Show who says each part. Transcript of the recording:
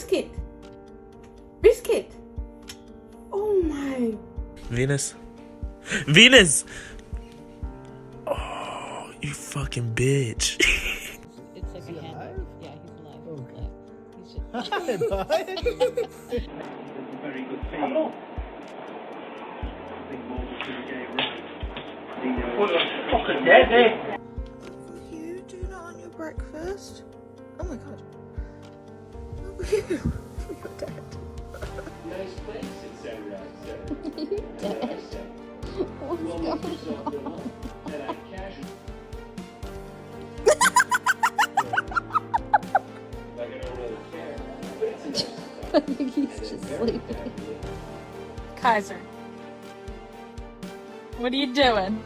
Speaker 1: Biscuit. Biscuit. Oh my.
Speaker 2: Venus. Venus! Oh, you fucking bitch.
Speaker 3: It's like
Speaker 4: Is he
Speaker 3: a hand.
Speaker 4: alive?
Speaker 3: Yeah, he's alive.
Speaker 4: Okay.
Speaker 3: He's just.
Speaker 4: Hi, bud.
Speaker 5: Very good feed. I think more was going to get right. What the fucking dead there?
Speaker 1: You do that on your breakfast? Oh my god. Look at you. You're dead.
Speaker 6: Nice place in Saturday.
Speaker 3: What's going on?
Speaker 6: And I casually. Like I don't really care. But it's a nice
Speaker 3: I think he's just sleeping.
Speaker 7: Kaiser. What are you doing?